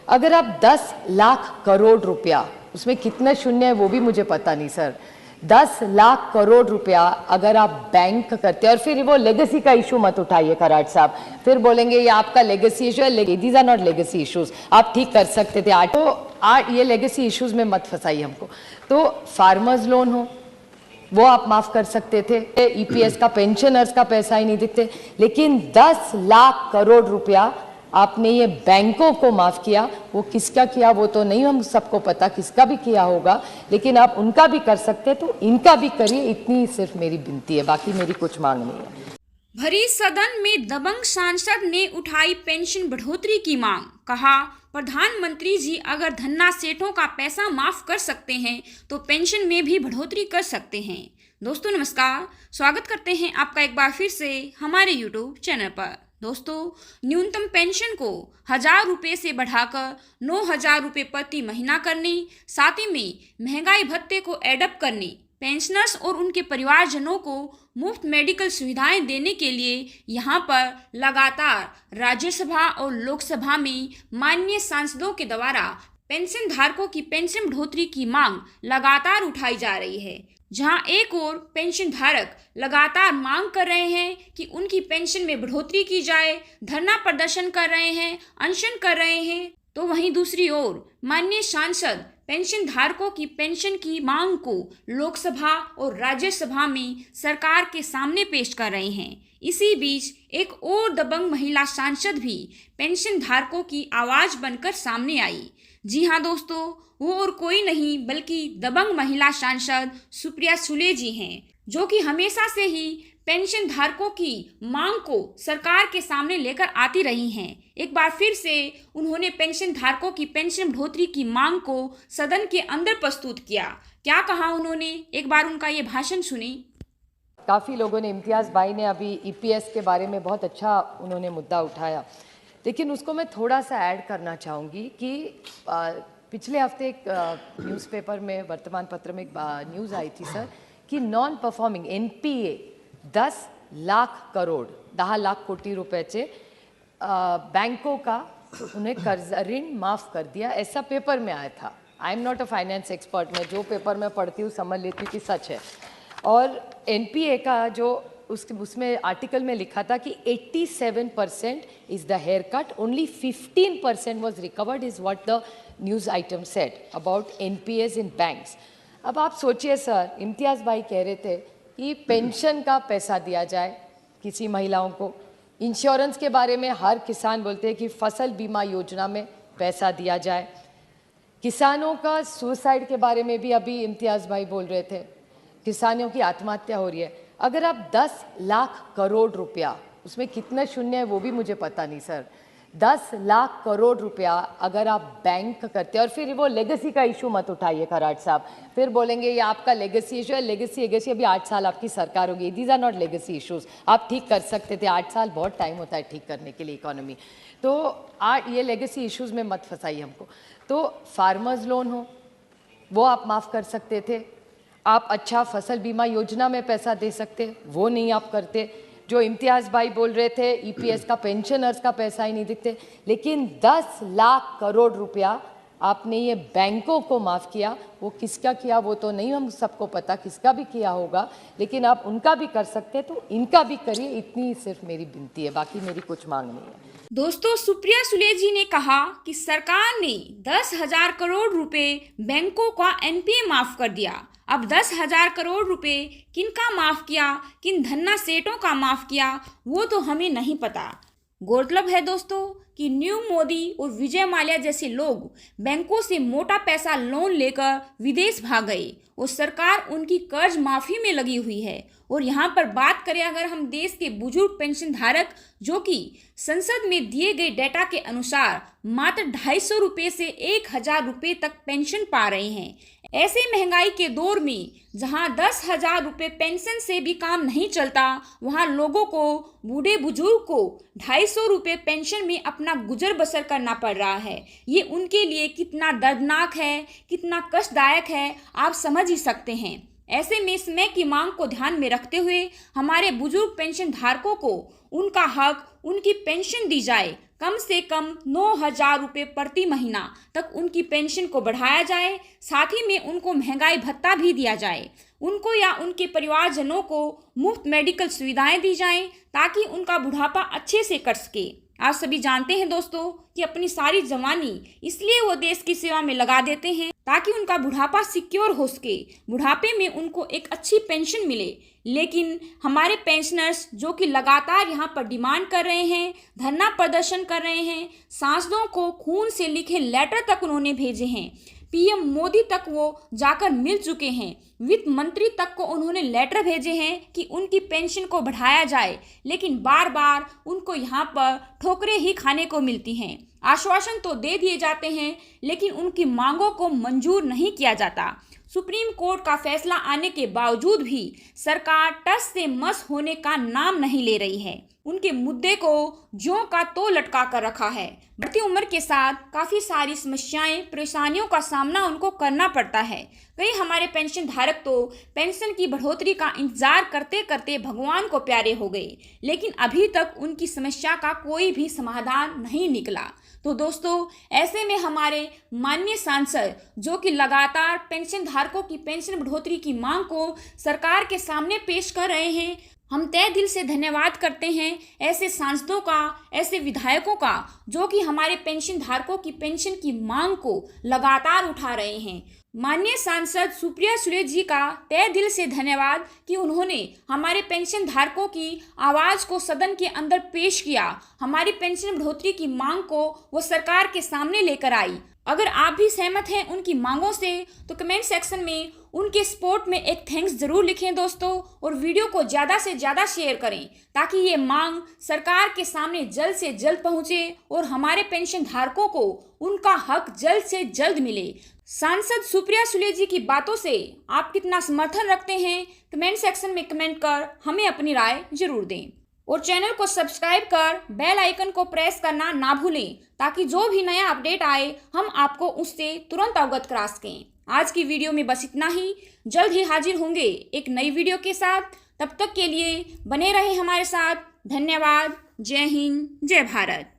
अगर आप 10 लाख करोड़ रुपया, उसमें कितना शून्य है वो भी मुझे पता नहीं सर, 10 लाख करोड़ रुपया अगर आप बैंक करते हैं, और फिर वो लेगेसी का इशू मत उठाइए कराड़ साहब, फिर बोलेंगे ये आपका लेगेसी इशू है। These are not legacy issues, आप ठीक कर सकते थे आज, तो ये लेगेसी इश्यूज में मत फंसाइए हमको। तो फार्मर्स लोन हो वो आप माफ कर सकते थे, ईपीएस का पेंशनर्स का पैसा ही नहीं दिखते, लेकिन 10 लाख करोड़ रुपया आपने ये बैंकों को माफ किया। वो किसका किया वो तो नहीं हम सबको पता, किसका भी किया होगा, लेकिन आप उनका भी कर सकते तो इनका भी करिए, इतनी सिर्फ मेरी विनती है, बाकी मेरी कुछ मांग नहीं है। भरी सदन में दबंग सांसद ने उठाई पेंशन बढ़ोतरी की मांग, कहा प्रधानमंत्री जी अगर धन्ना सेठों का पैसा माफ कर सकते हैं तो पेंशन में भी बढ़ोतरी कर सकते हैं। दोस्तों नमस्कार, स्वागत करते हैं आपका एक बार फिर से हमारे यूट्यूब चैनल पर। दोस्तों, न्यूनतम पेंशन को 1000 रुपये से बढ़ाकर 9000 रुपये प्रति महीना करने, साथ ही में महंगाई भत्ते को एडअप करने, पेंशनर्स और उनके परिवारजनों को मुफ्त मेडिकल सुविधाएं देने के लिए यहां पर लगातार राज्यसभा और लोकसभा में माननीय सांसदों के द्वारा पेंशन धारकों की पेंशन बढ़ोतरी की मांग लगातार उठाई जा रही है। जहां एक ओर पेंशन धारक लगातार मांग कर रहे हैं कि उनकी पेंशन में बढ़ोतरी की जाए, धरना प्रदर्शन कर रहे हैं, अनशन कर रहे हैं, तो वहीं दूसरी ओर माननीय सांसद पेंशन धारकों की पेंशन की मांग को लोकसभा और राज्यसभा में सरकार के सामने पेश कर रहे हैं। इसी बीच एक और दबंग महिला सांसद भी पेंशन धारकों की आवाज बनकर सामने आई। जी हाँ दोस्तों, वो और कोई नहीं बल्कि दबंग महिला सांसद सुप्रिया सुले जी हैं, जो कि हमेशा से ही पेंशन धारकों की मांग को सरकार के सामने लेकर आती रही हैं। एक बार फिर से उन्होंने पेंशन धारकों की पेंशन बढ़ोतरी की मांग को सदन के अंदर प्रस्तुत किया। क्या कहा उन्होंने, एक बार उनका ये भाषण सुनी। काफ़ी लोगों ने, इम्तियाज़ भाई ने अभी ईपीएस के बारे में बहुत अच्छा उन्होंने मुद्दा उठाया, लेकिन उसको मैं थोड़ा सा ऐड करना चाहूँगी कि पिछले हफ्ते एक न्यूज़पेपर में, वर्तमान पत्र में एक न्यूज़ आई थी सर कि non performing NPA 10 lakh crore 10 lakh कोटी रुपयाचे बैंकों का उन्हें कर्ज ऋण माफ़ कर दिया, ऐसा पेपर में आया था। I am not a finance expert, मैं जो पेपर में पढ़ती हूँ समझ लेती हूँ कि सच है। और एनपीए का जो उसमें आर्टिकल में लिखा था कि 87% is the haircut, only 15% was recovered, is what the news item said about NPAs in banks. अब आप सोचिए सर, इम्तियाज़ भाई कह रहे थे कि पेंशन का पैसा दिया जाए किसी महिलाओं को, इंश्योरेंस के बारे में हर किसान बोलते हैं कि फसल बीमा योजना में पैसा दिया जाए, किसानों का सुसाइड के बारे में भी अभी इम्तियाज़ भाई बोल रहे थे, किसानों की आत्महत्या हो रही है। अगर आप 10 लाख करोड़ रुपया, उसमें कितना शून्य है वो भी मुझे पता नहीं सर, 10 लाख करोड़ रुपया अगर आप बैंक करते हैं, और फिर वो लेगेसी का इशू मत उठाइए कराड़ साहब, फिर बोलेंगे ये आपका लेगेसी इशू है। लेगेसी अभी 8 साल आपकी सरकार होगी, these are not legacy issues, आप ठीक कर सकते थे। 8 साल बहुत टाइम होता है ठीक करने के लिए इकोनॉमी, तो ये लेगेसी इश्यूज में मत फंसाइए हमको। तो फार्मर्स लोन हो वो आप माफ़ कर सकते थे, आप अच्छा फसल बीमा योजना में पैसा दे सकते, वो नहीं आप करते। जो इम्तियाज़ भाई बोल रहे थे ईपीएस का पेंशनर्स का पैसा ही नहीं दिखते, लेकिन 10 लाख करोड़ रुपया आपने ये बैंकों को माफ़ किया। वो किसका किया वो तो नहीं हम सबको पता, किसका भी किया होगा, लेकिन आप उनका भी कर सकते तो इनका भी करिए, इतनी सिर्फ मेरी विनती है, बाकी मेरी कुछ मांग नहीं है। दोस्तों, सुप्रिया सुले जी ने कहा कि सरकार ने 10,000 करोड़ रुपए बैंकों का एनपीए माफ कर दिया। अब 10,000 करोड़ रुपए किनका माफ किया, किन धन्ना सेठों का माफ किया, वो तो हमें नहीं पता। गौरतलब है दोस्तों कि न्यू मोदी और विजय माल्या जैसे लोग बैंकों से मोटा पैसा लोन लेकर विदेश भाग गए और सरकार उनकी कर्ज माफी में लगी हुई है। और यहाँ पर बात करें अगर हम देश के बुजुर्ग पेंशन धारक, जो कि संसद में दिए गए डेटा के अनुसार मात्र 250 रुपये से 1000 रुपये तक पेंशन पा रहे हैं। ऐसे महंगाई के दौर में जहां 10,000 रुपये पेंशन से भी काम नहीं चलता, वहां लोगों को, बूढ़े बुजुर्ग को 250 रुपये पेंशन में अपना गुजर बसर करना पड़ रहा है। ये उनके लिए कितना दर्दनाक है, कितना कष्टदायक है, आप समझ ही सकते हैं। ऐसे में समय की मांग को ध्यान में रखते हुए हमारे बुजुर्ग पेंशन धारकों को उनका हक, उनकी पेंशन दी जाए। कम से कम 9,000 रुपये प्रति महीना तक उनकी पेंशन को बढ़ाया जाए। साथ ही में उनको महंगाई भत्ता भी दिया जाए। उनको या उनके परिवारजनों को मुफ्त मेडिकल सुविधाएं दी जाएं ताकि उनका बुढ़ापा अच्छे से कट सके। आप सभी जानते हैं दोस्तों कि अपनी सारी जवानी इसलिए वो देश की सेवा में लगा देते हैं ताकि उनका बुढ़ापा सिक्योर हो सके, बुढ़ापे में उनको एक अच्छी पेंशन मिले। लेकिन हमारे पेंशनर्स जो कि लगातार यहाँ पर डिमांड कर रहे हैं, धरना प्रदर्शन कर रहे हैं, सांसदों को खून से लिखे लेटर तक उन्होंने भेजे हैं, पीएम मोदी तक वो जाकर मिल चुके हैं, वित्त मंत्री तक को उन्होंने लेटर भेजे हैं कि उनकी पेंशन को बढ़ाया जाए, लेकिन बार बार उनको यहाँ पर ठोकरें ही खाने को मिलती हैं। आश्वासन तो दे दिए जाते हैं लेकिन उनकी मांगों को मंजूर नहीं किया जाता। सुप्रीम कोर्ट का फैसला आने के बावजूद भी सरकार टस से मस होने का नाम नहीं ले रही है। उनके मुद्दे को ज्यों का तो लटका कर रखा है। बढ़ती उम्र के साथ काफ़ी सारी समस्याएं, परेशानियों का सामना उनको करना पड़ता है। कई हमारे पेंशन धारक तो पेंशन की बढ़ोतरी का इंतजार करते करते भगवान को प्यारे हो गए, लेकिन अभी तक उनकी समस्या का कोई भी समाधान नहीं निकला। तो दोस्तों, ऐसे में हमारे माननीय सांसद जो कि लगातार पेंशन धारकों की पेंशन बढ़ोतरी की मांग को सरकार के सामने पेश कर रहे हैं, हम तहे दिल से धन्यवाद करते हैं ऐसे सांसदों का, ऐसे विधायकों का जो कि हमारे पेंशन धारकों की पेंशन की मांग को लगातार उठा रहे हैं। माननीय सांसद सुप्रिया सुले जी का तहे दिल से धन्यवाद कि उन्होंने हमारे पेंशन धारकों की आवाज़ को सदन के अंदर पेश किया, हमारी पेंशन बढ़ोतरी की मांग को वो सरकार के सामने लेकर आई। अगर आप भी सहमत हैं उनकी मांगों से तो कमेंट सेक्शन में उनके सपोर्ट में एक थैंक्स जरूर लिखें दोस्तों, और वीडियो को ज़्यादा से ज़्यादा शेयर करें ताकि ये मांग सरकार के सामने जल्द से जल्द पहुंचे और हमारे पेंशन धारकों को उनका हक जल्द से जल्द मिले। सांसद सुप्रिया सुले जी की बातों से आप कितना समर्थन रखते हैं कमेंट सेक्शन में कमेंट कर हमें अपनी राय जरूर दें, और चैनल को सब्सक्राइब कर बेल आइकन को प्रेस करना ना भूलें ताकि जो भी नया अपडेट आए हम आपको उससे तुरंत अवगत करा सकें। आज की वीडियो में बस इतना ही। जल्द ही हाजिर होंगे एक नई वीडियो के साथ। तब तक के लिए बने रहें हमारे साथ। धन्यवाद। जय हिंद, जय भारत।